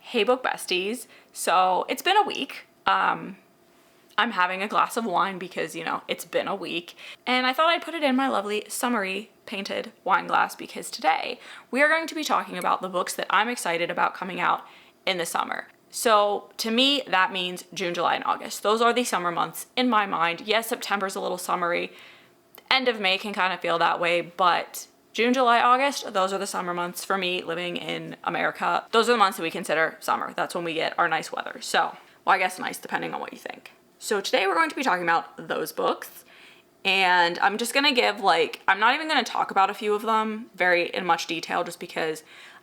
Hey book besties. So it's been a week. I'm having a glass of wine because, it's been a week. And I thought I'd put it in my lovely summery painted wine glass because today we are going to be talking about the books that I'm excited about coming out in the summer. So to me, that means June, July, and August. Those are the summer months in my mind. Yes, September's a little summery. End of May can kind of feel that way, but June, July, August, those are the summer months for me living in America. Those are the months that we consider summer. That's when we get our nice weather. So, well, I guess nice depending on what you think. So today we're going to be talking about those books. And I'm just going to give I'm not even going to talk about a few of them in much detail just because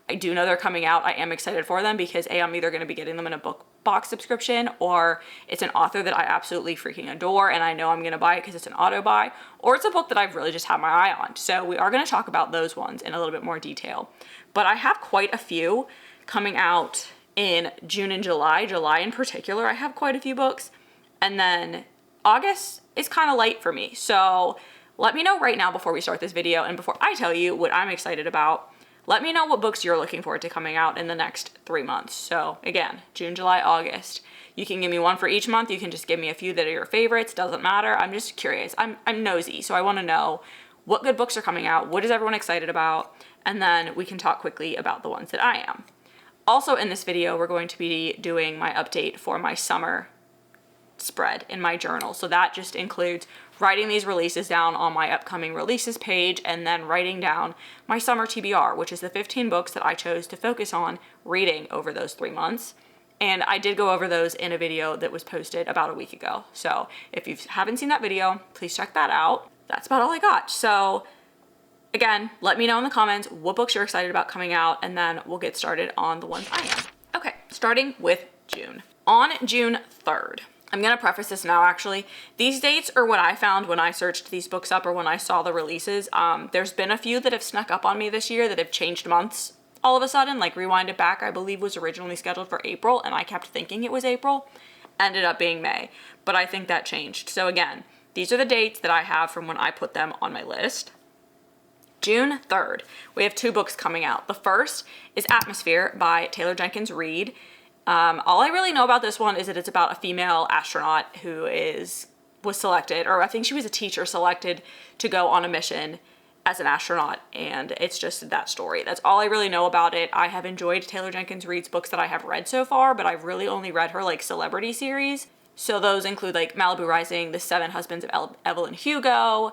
I do know they're coming out. I am excited for them because I'm either going to be getting them in a book box subscription, or it's an author that I absolutely freaking adore and I know I'm going to buy it because it's an auto buy, or it's a book that I've really just had my eye on. So we are going to talk about those ones in a little bit more detail. But I have quite a few coming out in June and July. July in particular, I have quite a few books. And then August is kind of light for me. So let me know right now before we start this video and before I tell you what I'm excited about. Let me know what books you're looking forward to coming out in the next 3 months. So again, June, July, August. You can give me one for each month. You can just give me a few that are your favorites. Doesn't matter. I'm just curious. I'm nosy. So I want to know what good books are coming out. What is everyone excited about? And then we can talk quickly about the ones that I am. Also in this video, we're going to be doing my update for my summer spread in my journal. So that just includes writing these releases down on my upcoming releases page and then writing down my summer TBR, which is the 15 books that I chose to focus on reading over those 3 months. And I did go over those in a video that was posted about a week ago. So if you haven't seen that video, please check that out. That's about all I got. So again, let me know in the comments what books you're excited about coming out, and then we'll get started on the ones I am. Okay, starting with June. On June 3rd, I'm going to preface this now actually. These dates are what I found when I searched these books up or when I saw the releases. There's been a few that have snuck up on me this year that have changed months all of a sudden, like Rewind It Back, I believe was originally scheduled for April and I kept thinking it was April, ended up being May, but I think that changed. So again, these are the dates that I have from when I put them on my list. June 3rd, we have 2 books coming out. The first is Atmosphere by Taylor Jenkins Reid. All I really know about this one is that it's about a female astronaut who was selected, or I think she was a teacher selected to go on a mission as an astronaut, and it's just that story. That's all I really know about it. I have enjoyed Taylor Jenkins Reid's books that I have read so far, but I've really only read her celebrity series. So those include Malibu Rising, The 7 Husbands of Evelyn Hugo,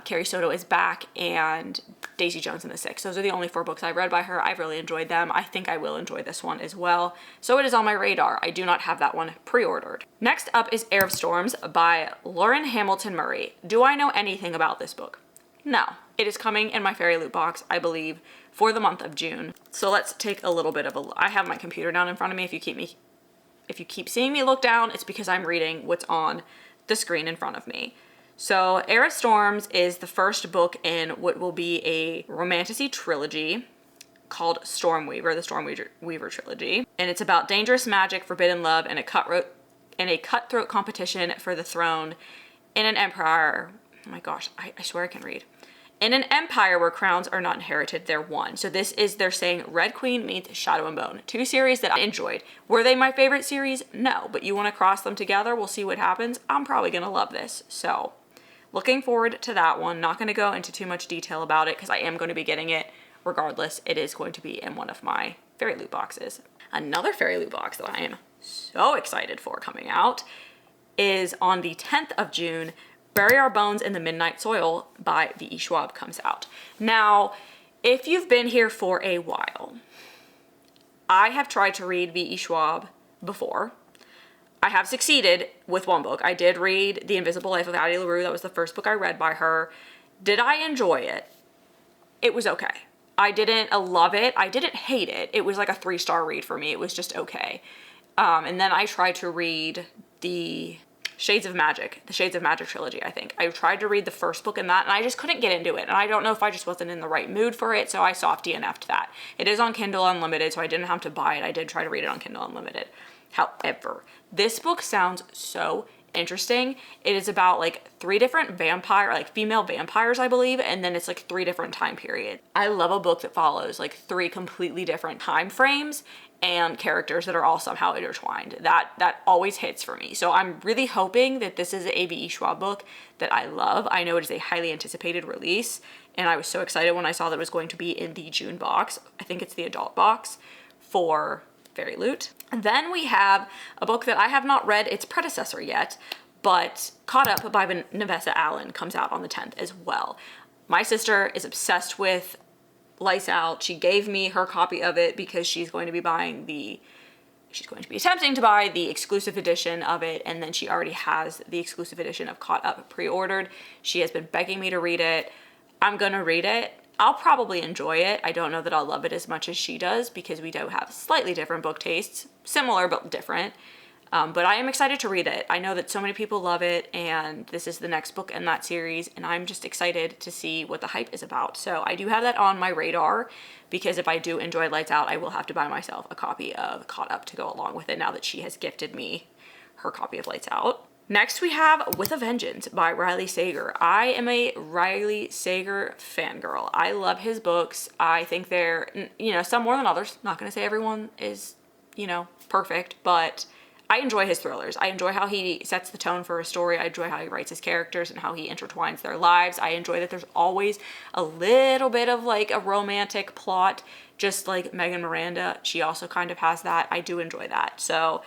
Carrie Soto is Back, and Daisy Jones and the Six. Those are the only 4 books I've read by her. I've really enjoyed them. I think I will enjoy this one as well. So it is on my radar. I do not have that one pre-ordered. Next up is Heir of Storms by Lauren Hamilton Murray. Do I know anything about this book? No. It is coming in my fairy loot box, I believe, for the month of June. So let's take a little bit of a look. I have my computer down in front of me. If you keep seeing me look down, it's because I'm reading what's on the screen in front of me. So Heir of Storms is the first book in what will be a romantasy trilogy called Stormweaver, the Stormweaver trilogy. And it's about dangerous magic, forbidden love, and a cutthroat competition for the throne in an empire. Oh my gosh, I swear I can read. In an empire where crowns are not inherited, they're won. So they're saying Red Queen meets Shadow and Bone. 2 series that I enjoyed. Were they my favorite series? No, but you want to cross them together? We'll see what happens. I'm probably going to love this. So looking forward to that one. Not going to go into too much detail about it because I am going to be getting it regardless. It is going to be in one of my fairy loot boxes. Another fairy loot box that I am so excited for coming out is on the 10th of June. Bury Our Bones in the Midnight Soil by V.E. Schwab comes out. Now, if you've been here for a while, I have tried to read V.E. Schwab before. I have succeeded with one book. I did read The Invisible Life of Addie LaRue. That was the first book I read by her. Did I enjoy it? It was okay. I didn't love it. I didn't hate it. It was like a 3-star read for me. It was just okay. And then I tried to read the Shades of Magic trilogy, I think. I tried to read the first book in that, and I just couldn't get into it. And I don't know if I just wasn't in the right mood for it, so I soft DNF'd that. It is on Kindle Unlimited, so I didn't have to buy it. I did try to read it on Kindle Unlimited. However, this book sounds so interesting. It is about like 3 different female vampires, I believe, and then it's like 3 different time periods. I love a book that follows like 3 completely different time frames and characters that are all somehow intertwined. That always hits for me. So I'm really hoping that this is an A.V.E. Schwab book that I love. I know it is a highly anticipated release, and I was so excited when I saw that it was going to be in the June box. I think it's the adult box for Fairy Loot. And then we have a book that I have not read its predecessor yet, but Caught Up by Navessa Allen comes out on the 10th as well. My sister is obsessed with Lights Out. She gave me her copy of it because she's going to be attempting to buy the exclusive edition of it, and then she already has the exclusive edition of Caught Up pre-ordered. She has been begging me to read it. I'm gonna read it. I'll probably enjoy it. I don't know that I'll love it as much as she does because we do have slightly different book tastes, similar but different. But I am excited to read it. I know that so many people love it, and this is the next book in that series, and I'm just excited to see what the hype is about. So I do have that on my radar, because if I do enjoy Lights Out, I will have to buy myself a copy of Caught Up to go along with it now that she has gifted me her copy of Lights Out. Next we have With a Vengeance by Riley Sager. I am a Riley Sager fangirl. I love his books. I think they're, some more than others. Not gonna say everyone is, perfect, but I enjoy his thrillers. I enjoy how he sets the tone for a story. I enjoy how he writes his characters and how he intertwines their lives. I enjoy that there's always a little bit of like a romantic plot, just like Megan Miranda. She also kind of has that. I do enjoy that. So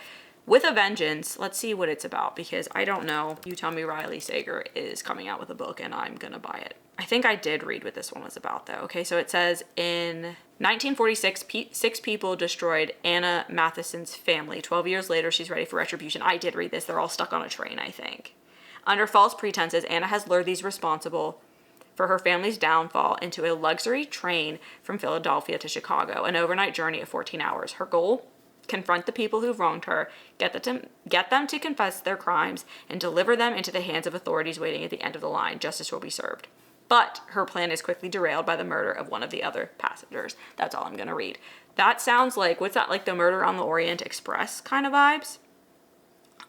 With a Vengeance, let's see what it's about, because I don't know. You tell me Riley Sager is coming out with a book and I'm gonna buy it. I think I did read what this one was about though. Okay, so it says in 1946, 6 people destroyed Anna Matheson's family. 12 years later, she's ready for retribution. I did read this. They're all stuck on a train, I think. Under false pretenses, Anna has lured these responsible for her family's downfall into a luxury train from Philadelphia to Chicago, an overnight journey of 14 hours. Her goal? Confront the people who've wronged her, get them to confess their crimes, and deliver them into the hands of authorities waiting at the end of the line. Justice will be served. But her plan is quickly derailed by the murder of one of the other passengers. That's all I'm gonna read. That sounds like, what's that, like the Murder on the Orient Express kind of vibes?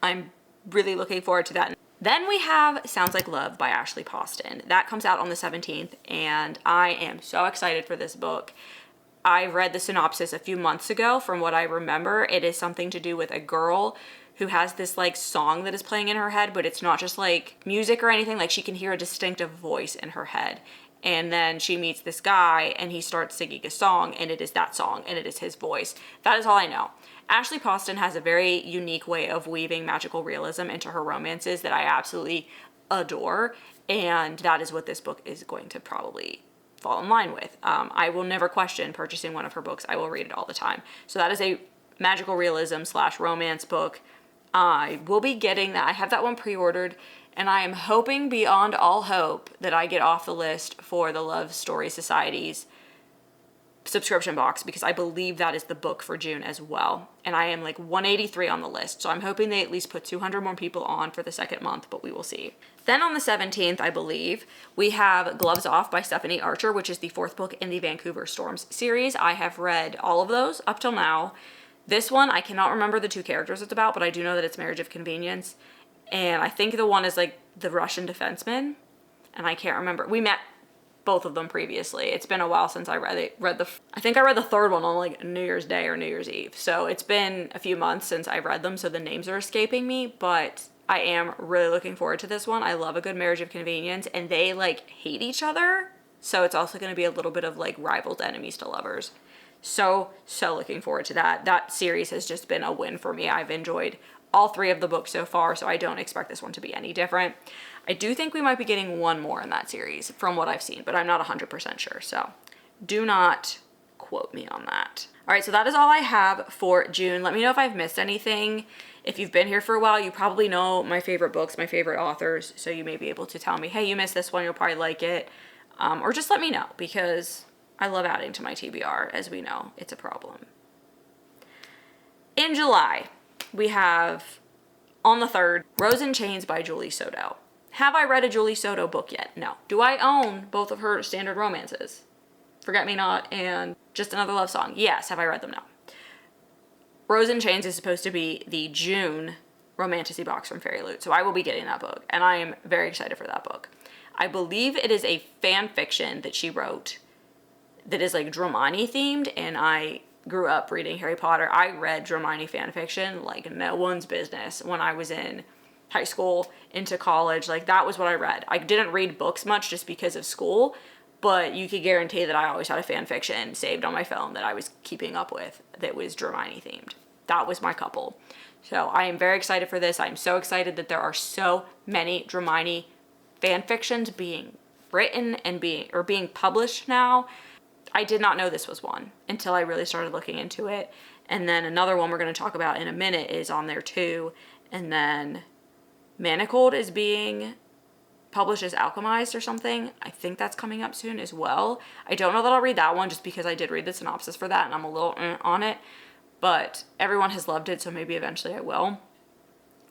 I'm really looking forward to that. Then we have Sounds Like Love by Ashley Poston. That comes out on the 17th, and I am so excited for this book. I read the synopsis a few months ago. From what I remember, it is something to do with a girl who has this like song that is playing in her head, but it's not just like music or anything. Like she can hear a distinctive voice in her head. And then she meets this guy and he starts singing a song, and it is that song and it is his voice. That is all I know. Ashley Poston has a very unique way of weaving magical realism into her romances that I absolutely adore. And that is what this book is going to probably fall in line with. I will never question purchasing one of her books. I will read it all the time. So that is a magical realism / romance book. I will be getting that. I have that one pre-ordered, and I am hoping beyond all hope that I get off the list for the Love Story Society's subscription box, because I believe that is the book for June as well. And I am like 183 on the list, so I'm hoping they at least put 200 more people on for the second month, but we will see. Then on the 17th, I believe, we have Gloves Off by Stephanie Archer, which is the 4th book in the Vancouver Storms series. I have read all of those up till now. This one, I cannot remember the 2 characters it's about, but I do know that it's Marriage of Convenience. And I think the one is like the Russian defenseman. And I can't remember. We met both of them previously. It's been a while since I I think I read the 3rd one on like New Year's Day or New Year's Eve. So it's been a few months since I read them, so the names are escaping me, but I am really looking forward to this one. I love a good Marriage of Convenience, and they like hate each other. So it's also going to be a little bit of like rivals, enemies to lovers. So looking forward to that. That series has just been a win for me. I've enjoyed all 3 of the books so far, so I don't expect this one to be any different. I do think we might be getting one more in that series from what I've seen, but I'm not 100% sure, so do not quote me on that. All right, so that is all I have for June. Let me know if I've missed anything. If you've been here for a while, you probably know my favorite books, my favorite authors, so you may be able to tell me, hey, you missed this one, you'll probably like it, or just let me know, because I love adding to my TBR. As we know, it's a problem. In July, we have, on the 3rd, Rose in Chains by Julie Soto. Have I read a Julie Soto book yet? No. Do I own both of her standard romances? Forget Me Not and Just Another Love Song. Yes. Have I read them? No. Rose in Chains is supposed to be the June romantasy box from Fairy Loot. So I will be getting that book, and I am very excited for that book. I believe it is a fan fiction that she wrote that is like Dromani themed, and I grew up reading Harry Potter. I read Dromani fan fiction like no one's business when I was in high school into college. Like that was what I read. I didn't read books much just because of school, but you could guarantee that I always had a fan fiction saved on my phone that I was keeping up with that was Dromani themed. That was my couple. So I am very excited for this. I'm so excited that there are so many Dromani fan fictions being written and being published now. I did not know this was one until I really started looking into it. And then another one we're going to talk about in a minute is on there too. And then Manacled is being published as Alchemized or something. I think that's coming up soon as well. I don't know that I'll read that one just because I did read the synopsis for that and I'm a little on it. But everyone has loved it, so maybe eventually I will.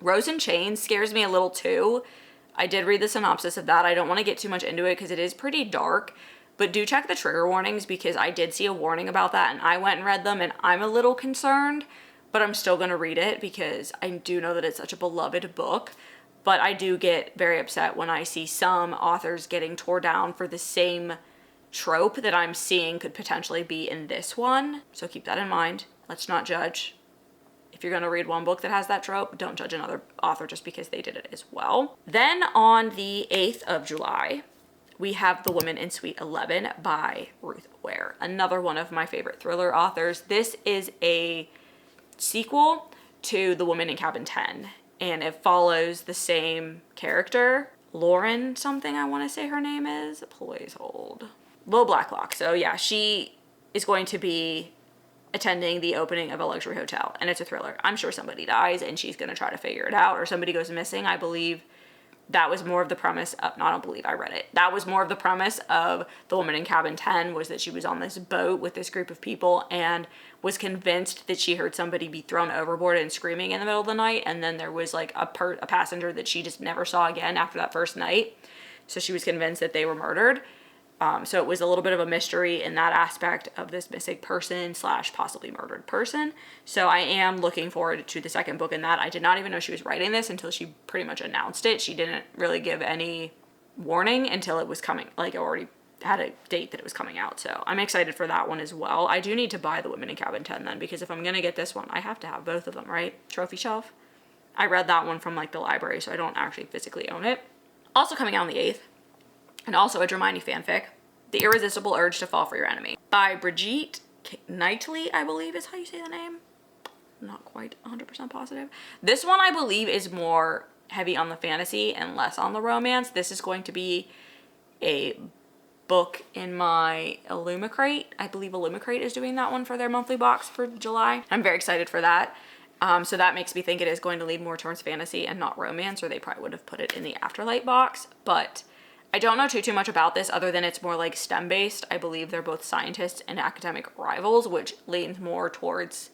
Rose in Chains scares me a little too. I did read the synopsis of that. I don't want to get too much into it because it is pretty dark. But do check the trigger warnings because I did see a warning about that and I went and read them and I'm a little concerned, but I'm still going to read it because I do know that it's such a beloved book. But I do get very upset when I see some authors getting tore down for the same trope that I'm seeing could potentially be in this one. So keep that in mind. Let's not judge. If you're going to read one book that has that trope, don't judge another author just because they did it as well. Then on the 8th of July, we have The Woman in Suite 11 by Ruth Ware, another one of my favorite thriller authors. This is a sequel to The Woman in Cabin 10, and it follows the same character, Lauren something I want to say her name is. Please hold. Lil Blacklock. So yeah, she is going to be attending the opening of a luxury hotel, and it's a thriller. I'm sure somebody dies and she's going to try to figure it out, or somebody goes missing. I believe that was more of the premise of, no, I don't believe I read it. That was more of the premise of The Woman in Cabin 10, was that she was on this boat with this group of people and was convinced that she heard somebody be thrown overboard and screaming in the middle of the night. And then there was like a passenger that she just never saw again after that first night. So she was convinced that they were murdered. So it was a little bit of a mystery in that aspect of this missing person / possibly murdered person. So I am looking forward to the second book in that. I did not even know she was writing this until she pretty much announced it. She didn't really give any warning until it was coming, like it already had a date that it was coming out. So I'm excited for that one as well. I do need to buy The Woman in Cabin 10 then, because if I'm going to get this one, I have to have both of them, right? Trophy shelf. I read that one from like the library, so I don't actually physically own it. Also coming out on the 8th, and also a Dromani fanfic, The Irresistible Urge to Fall for Your Enemy by Brigitte Knightley, I believe is how you say the name. I'm not quite 100% positive. This one I believe is more heavy on the fantasy and less on the romance. This is going to be a book in my Illumicrate. I believe Illumicrate is doing that one for their monthly box for July. I'm very excited for that. So that makes me think it is going to lead more towards fantasy and not romance, or they probably would have put it in the Afterlight box. But I don't know too much about this other than it's more like STEM based. I believe they're both scientists and academic rivals, which leans more towards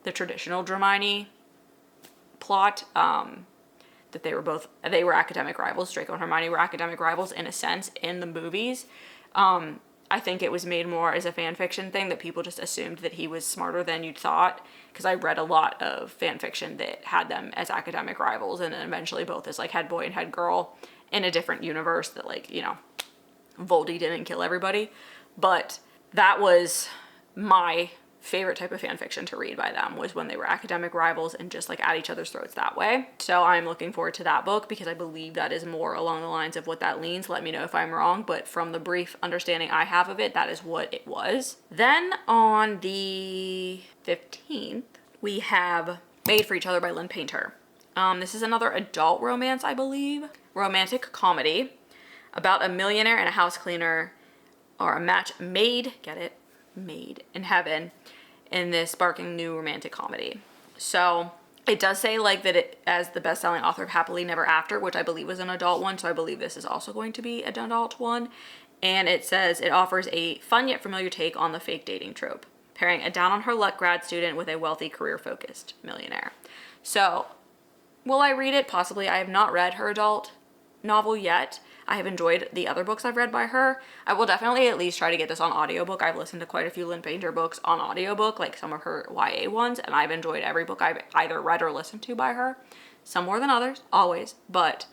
the traditional Dromani plot. That they were academic rivals. Draco and Hermione were academic rivals in a sense in the movies. I think it was made more as a fan fiction thing that people just assumed that he was smarter than you'd thought, because I read a lot of fan fiction that had them as academic rivals and then eventually both as like head boy and head girl in a different universe that, like, you know, Voldy didn't kill everybody. But that was my favorite type of fan fiction to read by them, was when they were academic rivals and just like at each other's throats that way. So I'm looking forward to that book because I believe that is more along the lines of what that leans. Let me know if I'm wrong, but from the brief understanding I have of it, that is what it was. Then on the 15th, we have Made for Each Other by Lynn Painter. This is another adult romance, I believe. Romantic comedy about a millionaire and a house cleaner are a match made, get it? Made in heaven in this sparking new romantic comedy. So it does say like that it as the best-selling author of Happily Never After, which I believe was an adult one, so I believe this is also going to be an adult one. And it says it offers a fun yet familiar take on the fake dating trope, pairing a down-on-her-luck grad student with a wealthy, career-focused millionaire. So will I read it? Possibly. I have not read her adult novel yet. I have enjoyed the other books I've read by her. I will definitely at least try to get this on audiobook. I've listened to quite a few Lynn Painter books on audiobook, like some of her YA ones, and I've enjoyed every book I've either read or listened to by her. Some more than others, always, but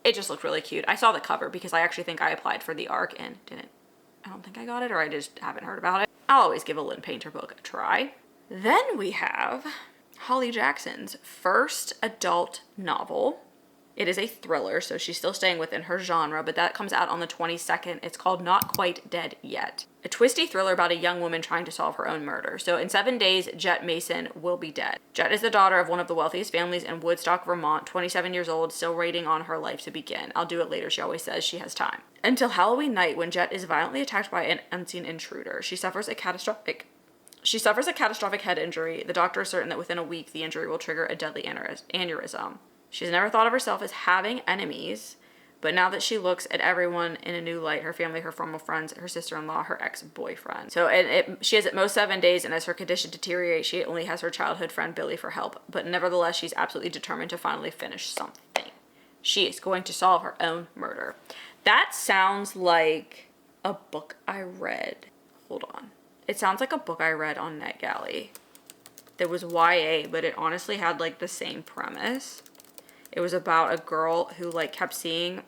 it just looked really cute. I saw the cover because I actually think I applied for the ARC and I don't think I got it, or I just haven't heard about it. I'll always give a Lynn Painter book a try. Then we have Holly Jackson's first adult novel. It is a thriller, so she's still staying within her genre, but that comes out on the 22nd. It's called Not Quite Dead Yet. A twisty thriller about a young woman trying to solve her own murder. So in 7 days, Jet Mason will be dead. Jet is the daughter of one of the wealthiest families in Woodstock, Vermont, 27 years old, still waiting on her life to begin. I'll do it later, she always says she has time. Until Halloween night, when Jet is violently attacked by an unseen intruder. She suffers a catastrophic head injury. The doctor is certain that within a week, the injury will trigger a deadly aneurysm. She's never thought of herself as having enemies, but now that she looks at everyone in a new light, her family, her former friends, her sister-in-law, her ex-boyfriend. So she has at most 7 days, and as her condition deteriorates, she only has her childhood friend Billy for help. But nevertheless, she's absolutely determined to finally finish something. She is going to solve her own murder. That sounds like a book I read. Hold on. It sounds like a book I read on NetGalley. That was YA, but it honestly had like the same premise. It was about a girl who like kept seeing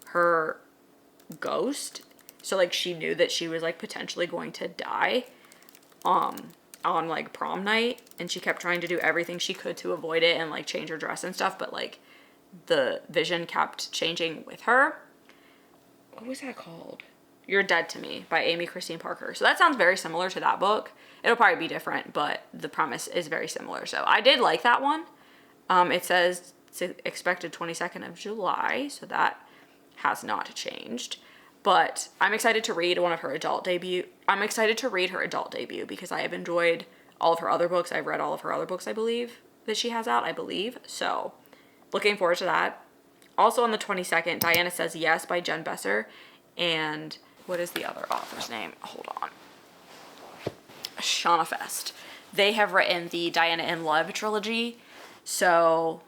her ghost. So like she knew that she was like potentially going to die on like prom night, and she kept trying to do everything she could to avoid it and like change her dress and stuff, but like the vision kept changing with her. What was that called? You're Dead to Me by Amy Christine Parker. So that sounds very similar to that book. It'll probably be different, but the premise is very similar. So I did like that one. It says it's expected 22nd of July, so that has not changed. But I'm excited to read one of her adult debut. I'm excited to read her adult debut because I have enjoyed all of her other books. I've read all of her other books, I believe, that she has out, I believe. So looking forward to that. Also on the 22nd, Diana Says Yes by Jen Besser. And what is the other author's name? Hold on. Shauna Fest. They have written the Diana in Love trilogy. So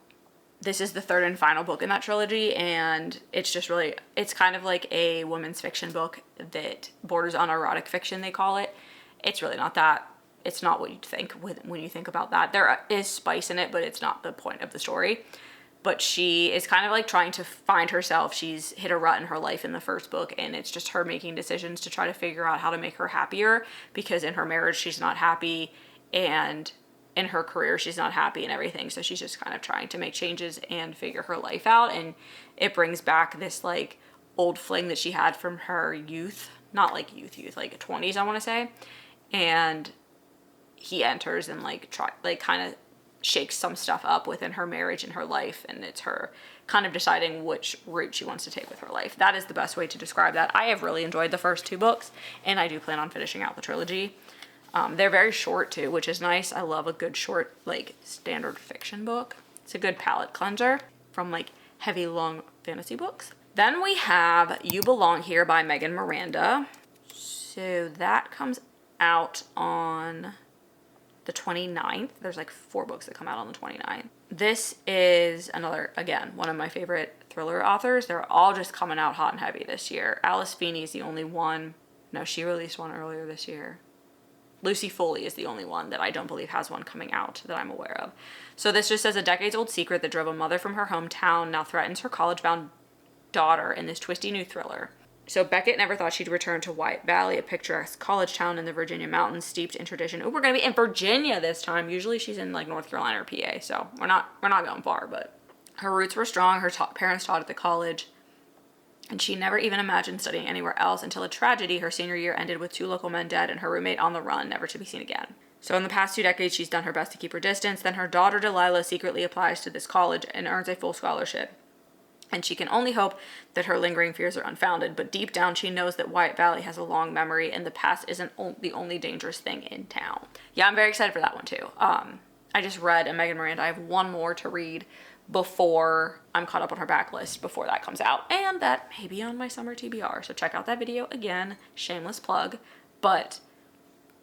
this is the third and final book in that trilogy, and it's just really, it's kind of like a women's fiction book that borders on erotic fiction, they call it. It's really not that. It's not what you'd think when you think about that. There is spice in it, but it's not the point of the story. But she is kind of like trying to find herself. She's hit a rut in her life in the first book, and it's just her making decisions to try to figure out how to make her happier, because in her marriage she's not happy, and in her career she's not happy and everything. So she's just kind of trying to make changes and figure her life out, and it brings back this like old fling that she had from her youth, not like youth, like 20s I want to say, and he enters and like kind of shakes some stuff up within her marriage and her life, and it's her kind of deciding which route she wants to take with her life. That is the best way to describe that. I have really enjoyed the first 2 books, and I do plan on finishing out the trilogy. They're very short too, which is nice. I love a good short, like, standard fiction book. It's a good palate cleanser from like heavy, long fantasy books. Then we have You Belong Here by Megan Miranda. So that comes out on the 29th. There's like 4 books that come out on the 29th. This is another, again, one of my favorite thriller authors. They're all just coming out hot and heavy this year. Alice Feeney is the only one. No, she released one earlier this year. Lucy Foley is the only one that I don't believe has one coming out that I'm aware of. So this just says a decades-old secret that drove a mother from her hometown now threatens her college-bound daughter in this twisty new thriller. So Beckett never thought she'd return to White Valley, a picturesque college town in the Virginia mountains steeped in tradition. Oh, we're going to be in Virginia this time. Usually she's in like North Carolina or PA, so we're not going far, but her roots were strong. Her parents taught at the college, and she never even imagined studying anywhere else until a tragedy her senior year ended with 2 local men dead and her roommate on the run, never to be seen again. So in the past 2 decades, she's done her best to keep her distance. Then her daughter Delilah secretly applies to this college and earns a full scholarship. And she can only hope that her lingering fears are unfounded, but deep down she knows that White Valley has a long memory and the past isn't the only dangerous thing in town. Yeah, I'm very excited for that one too. I just read a Megan Miranda. I have 1 more to read before I'm caught up on her backlist before that comes out, and that may be on my summer TBR, so check out that video again, shameless plug, but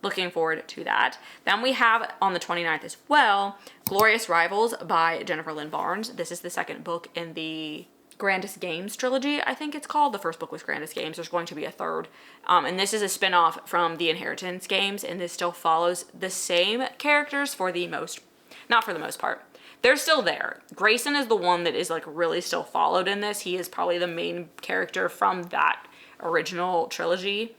looking forward to that. Then we have on the 29th as well, Glorious Rivals by Jennifer Lynn Barnes. This is the second book in the Grandest Games trilogy, I think it's called. The first book was Grandest Games. There's going to be a third. And this is a spin-off from the Inheritance games, and this still follows the same characters for the most, not for the most part. They're still there. Grayson is the one that is like really still followed in this. He is probably the main character from that original trilogy,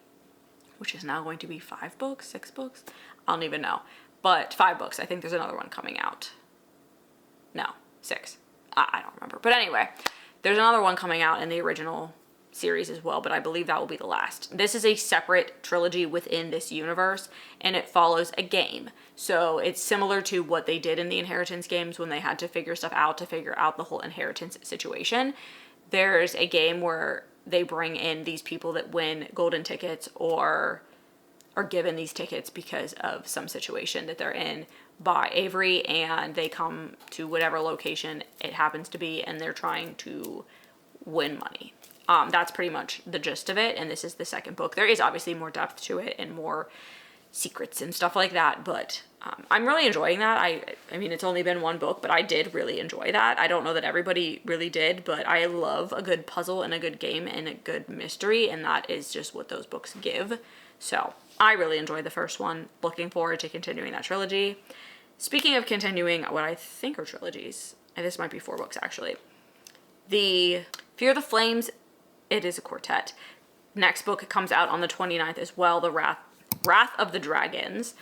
which is now going to be 5 books, 6 books? I don't even know. But 5 books. I think there's another one coming out. No, 6. I don't remember. But anyway, there's another one coming out in the original series as well, but I believe that will be the last. This is a separate trilogy within this universe, and it follows a game. So it's similar to what they did in the Inheritance games when they had to figure stuff out to figure out the whole inheritance situation. There's a game where they bring in these people that win golden tickets or are given these tickets because of some situation that they're in by Avery, and they come to whatever location it happens to be, and they're trying to win money. That's pretty much the gist of it, and this is the second book. There is obviously more depth to it and more secrets and stuff like that, but I'm really enjoying that. I mean, it's only been 1 book, but I did really enjoy that. I don't know that everybody really did, but I love a good puzzle and a good game and a good mystery, and that is just what those books give. So I really enjoyed the first one. Looking forward to continuing that trilogy. Speaking of continuing what I think are trilogies, and this might be 4 books actually. The Fear the Flames, it is a quartet. Next book comes out on the 29th as well, The Wrath of the Dragons.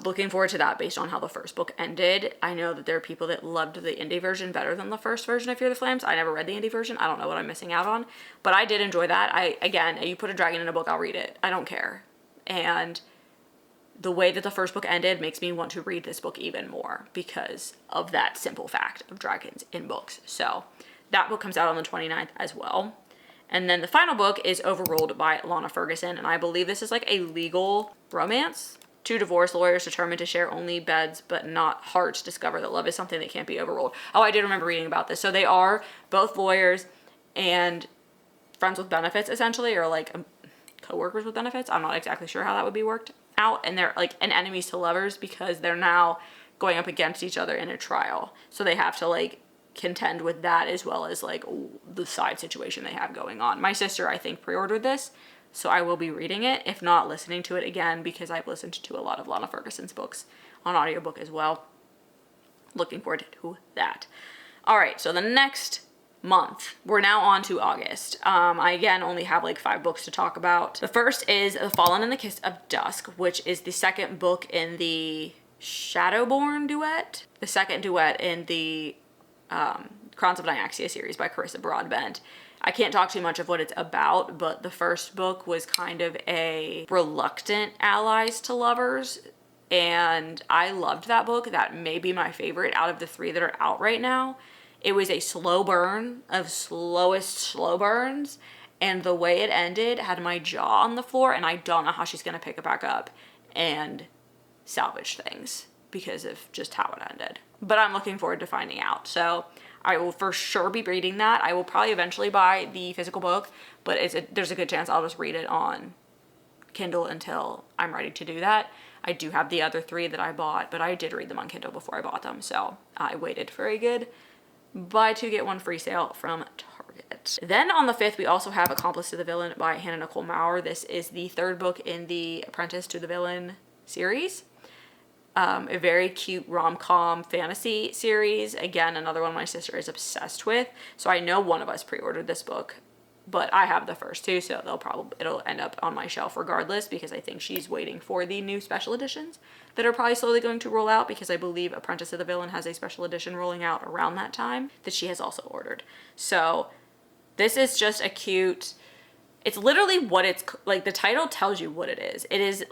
Looking forward to that based on how the first book ended. I know that there are people that loved the indie version better than the first version of Fear the Flames. I never read the indie version. I don't know what I'm missing out on, but I did enjoy that. Again, you put a dragon in a book, I'll read it. I don't care. And the way that the first book ended makes me want to read this book even more because of that simple fact of dragons in books. So that book comes out on the 29th as well. And then the final book is Overruled by Lana Ferguson, and I believe this is like a legal romance. 2 divorce lawyers determined to share only beds but not hearts discover that love is something that can't be overruled. Oh, I did remember reading about this. So they are both lawyers and friends with benefits, essentially, or like co-workers with benefits. I'm not exactly sure how that would be worked out, and they're like enemies to lovers because they're now going up against each other in a trial. So they have to like contend with that as well as like the side situation they have going on. My sister, I think, pre-ordered this, so I will be reading it, if not listening to it again, because I've listened to a lot of Lana Ferguson's books on audiobook as well. Looking forward to that. All right, so the next month, we're now on to August. I again only have like 5 books to talk about. The first is The Fallen in the Kiss of Dusk, which is the second book in the Shadowborn duet, the second duet in the Crowns of Nyaxia series by Carissa Broadbent. I can't talk too much of what it's about, but the first book was kind of a reluctant allies to lovers, and I loved that book. That may be my favorite out of the 3 that are out right now. It was a slow burn of slowest slow burns, and the way it ended had my jaw on the floor, and I don't know how she's going to pick it back up and salvage things because of just how it ended. But I'm looking forward to finding out. So I will for sure be reading that. I will probably eventually buy the physical book, but there's a good chance I'll just read it on Kindle until I'm ready to do that. I do have the other 3 that I bought, but I did read them on Kindle before I bought them. So I waited for a good buy 2 get 1 free sale from Target. Then on the 5th, we also have Accomplice to the Villain by Hannah Nicole Maurer. This is the 3rd book in the Apprentice to the Villain series. A very cute rom-com fantasy series. Again, another one my sister is obsessed with. So I know one of us pre-ordered this book, but I have the first 2, so it'll end up on my shelf regardless, because I think she's waiting for the new special editions that are probably slowly going to roll out, because I believe Apprentice of the Villain has a special edition rolling out around that time that she has also ordered. So this is just a cute, it's literally what it's like, the title tells you what it is. It is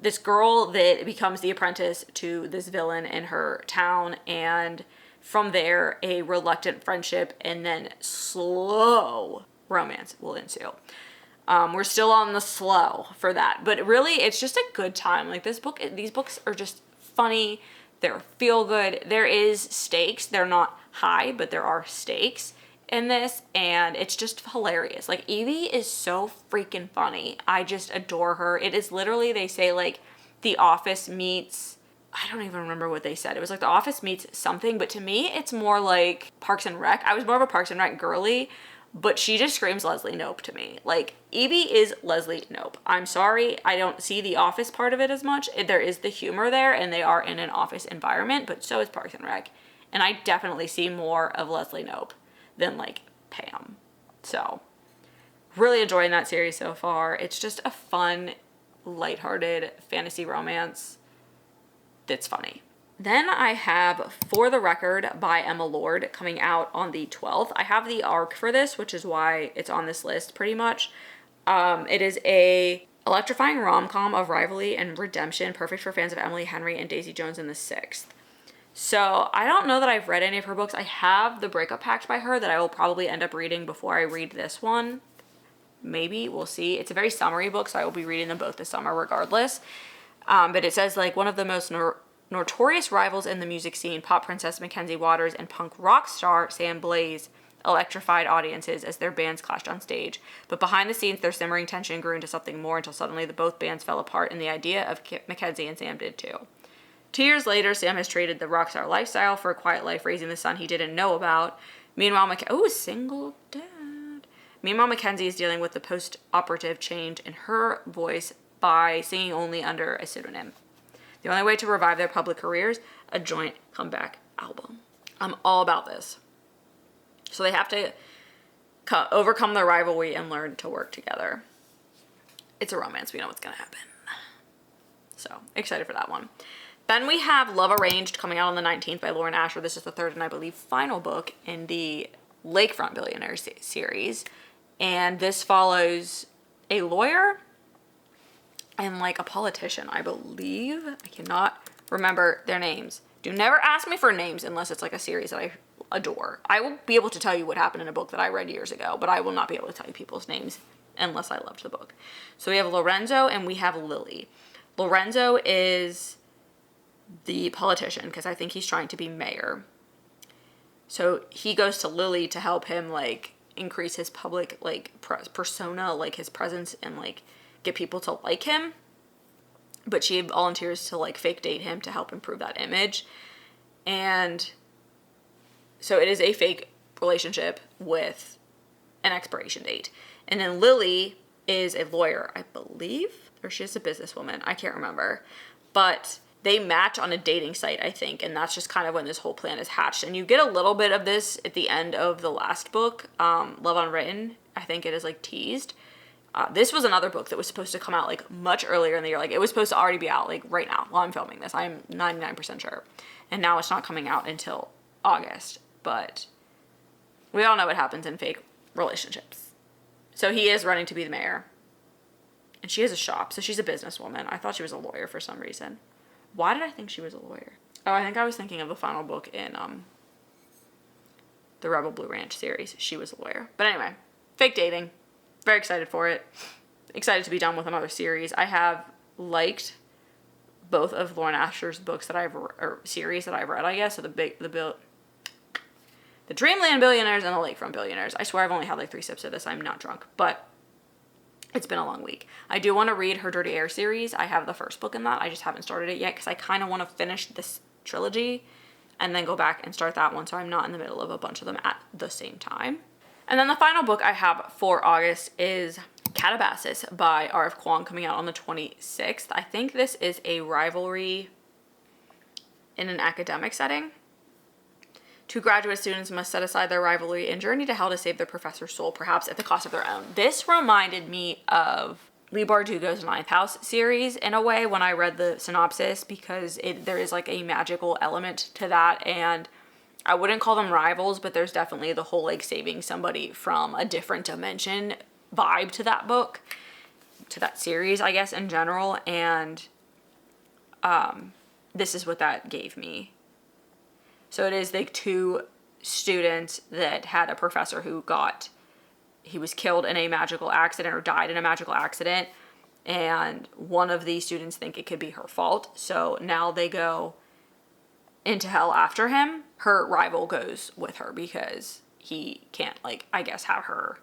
this girl that becomes the apprentice to this villain in her town, and from there a reluctant friendship and then slow romance will ensue. We're still on the slow for that, but really it's just a good time. Like these books are just funny. They're feel good. There is stakes. They're not high, but there are stakes in this, and it's just hilarious. Like Evie is so freaking funny. I just adore her. It is literally, they say, like The Office meets I don't even remember what they said. It was like The Office meets something, but to me, it's more like Parks and Rec. I was more of a Parks and Rec girly, but she just screams Leslie Knope to me. Like, Evie is Leslie Knope. I'm sorry, I don't see the Office part of it as much. There is the humor there, and they are in an office environment, but so is Parks and Rec. And I definitely see more of Leslie Knope than, like, Pam. So, really enjoying that series so far. It's just a fun, lighthearted fantasy romance that's funny. Then I have For the Record by Emma Lord coming out on the 12th. I have the arc for this, which is why it's on this list pretty much. It is a electrifying rom-com of rivalry and redemption, perfect for fans of Emily Henry and Daisy Jones and the Sixth. So I don't know that I've read any of her books. I have The Breakup Pact by her that I will probably end up reading before I read this one. Maybe, we'll see. It's a very summery book, so I will be reading them both this summer regardless. But it says, like, one of the most notorious rivals in the music scene, pop princess Mackenzie Waters and punk rock star Sam Blaze electrified audiences as their bands clashed on stage. But behind the scenes, their simmering tension grew into something more until suddenly both bands fell apart, and the idea of Mackenzie and Sam did too. 2 years later, Sam has traded the rock star lifestyle for a quiet life raising the son he didn't know about. Meanwhile, single dad. Meanwhile, Mackenzie is dealing with the post-operative change in her voice by singing only under a pseudonym. The only way to revive their public careers, a joint comeback album. I'm all about this. So they have to overcome their rivalry and learn to work together. It's a romance. We know what's going to happen. So, excited for that one. Then we have Love Arranged coming out on the 19th by Lauren Asher. This is the third and I believe final book in the Lakefront Billionaires series. And this follows a lawyer and like a politician, I believe. I cannot remember their names. Do never ask me for names unless it's like a series that I adore. I will be able to tell you what happened in a book that I read years ago, but I will not be able to tell you people's names unless I loved the book. So we have Lorenzo and we have Lily. Lorenzo is the politician because I think he's trying to be mayor. So he goes to Lily to help him like increase his public like persona, like his presence, and like get people to like him. But she volunteers to like fake date him to help improve that image. And so it is a fake relationship with an expiration date. And then Lily is a lawyer, I believe, or she's a businesswoman. I can't remember. But they match on a dating site, I think, and that's just kind of when this whole plan is hatched. And you get a little bit of this at the end of the last book, Love Unwritten. I think it is like teased. This was another book that was supposed to come out like much earlier in the year. Like it was supposed to already be out like right now while I'm filming this. I'm 99% sure. And now it's not coming out until August. But we all know what happens in fake relationships. So he is running to be the mayor. And she has a shop, so she's a businesswoman. I thought she was a lawyer for some reason. Why did I think she was a lawyer? Oh, I think I was thinking of the final book in the Rebel Blue Ranch series. She was a lawyer. But anyway, fake dating. Very excited for it. Excited to be done with another series. I have liked both of Lauren Asher's books or series that I've read, I guess. So the Dreamland Billionaires and the Lakefront Billionaires. I swear I've only had like 3 sips of this. I'm not drunk, but it's been a long week. I do want to read her Dirty Air series. I have the first book in that. I just haven't started it yet because I kind of want to finish this trilogy and then go back and start that one so I'm not in the middle of a bunch of them at the same time. And then the final book I have for August is Calabasas by R.F. Kuang coming out on the 26th. I think this is a rivalry in an academic setting. 2 graduate students must set aside their rivalry and journey to hell to save their professor's soul, perhaps at the cost of their own. This reminded me of Leigh Bardugo's Ninth House series in a way when I read the synopsis, because there is like a magical element to that, and I wouldn't call them rivals, but there's definitely the whole like saving somebody from a different dimension vibe to that book, to that series, I guess, in general, and this is what that gave me. So it is like 2 students that had a professor he was killed in a magical accident or died in a magical accident. And one of the students think it could be her fault. So now they go into hell after him. Her rival goes with her because he can't like, I guess, have her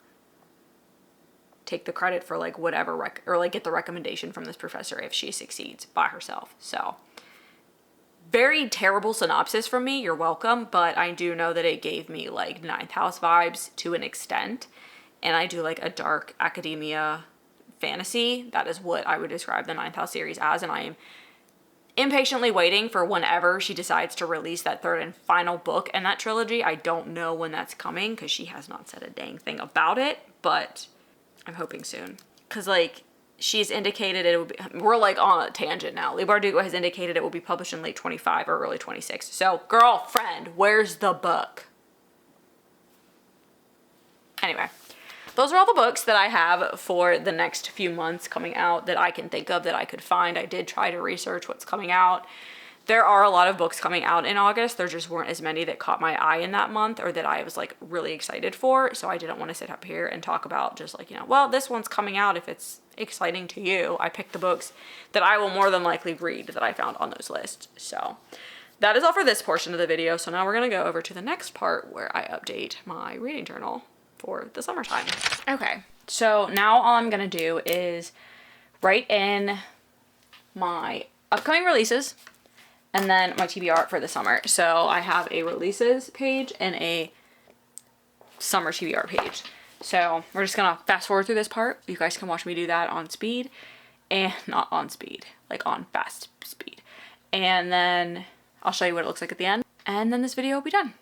take the credit for like whatever or like get the recommendation from this professor if she succeeds by herself. So Very terrible synopsis from me, you're welcome, but I do know that it gave me like Ninth House vibes to an extent, and I do like a dark academia fantasy. That is what I would describe the Ninth House series as, and I am impatiently waiting for whenever she decides to release that third and final book in that trilogy. I don't know when that's coming because she has not said a dang thing about it, but I'm hoping soon. Because like, she's indicated it will be, we're like on a tangent now. Leigh Bardugo has indicated it will be published in late 25 or early 26. So girlfriend, where's the book? Anyway, those are all the books that I have for the next few months coming out that I can think of that I could find. I did try to research what's coming out. There are a lot of books coming out in August. There just weren't as many that caught my eye in that month or that I was like really excited for. So I didn't want to sit up here and talk about just like, you know, well, this one's coming out if it's exciting to you. I picked the books that I will more than likely read that I found on those lists. So that is all for this portion of the video. So now we're going to go over to the next part where I update my reading journal for the summertime. Okay, so now all I'm going to do is write in my upcoming releases and then my TBR for the summer. So I have a releases page and a summer TBR page. So we're just gonna fast forward through this part. You guys can watch me do that on speed, and not on speed, like on fast speed. And then I'll show you what it looks like at the end. And then this video will be done.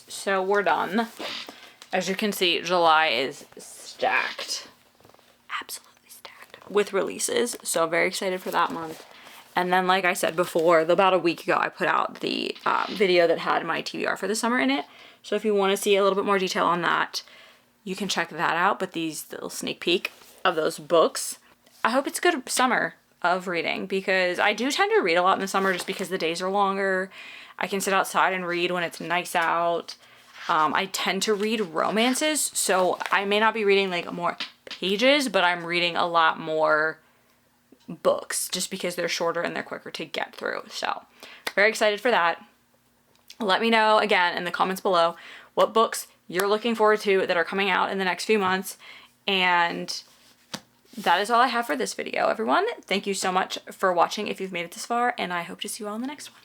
So we're done. As you can see, July is stacked. Absolutely stacked with releases. So very excited for that month. And then, like I said before, about a week ago, I put out the video that had my TBR for the summer in it. So if you want to see a little bit more detail on that, you can check that out. But these little sneak peek of those books. I hope it's a good summer of reading, because I do tend to read a lot in the summer just because the days are longer. I can sit outside and read when it's nice out. I tend to read romances, so I may not be reading like more pages, but I'm reading a lot more books just because they're shorter and they're quicker to get through. So very excited for that. Let me know again in the comments below what books you're looking forward to that are coming out in the next few months. And that is all I have for this video, everyone. Thank you so much for watching if you've made it this far, and I hope to see you all in the next one.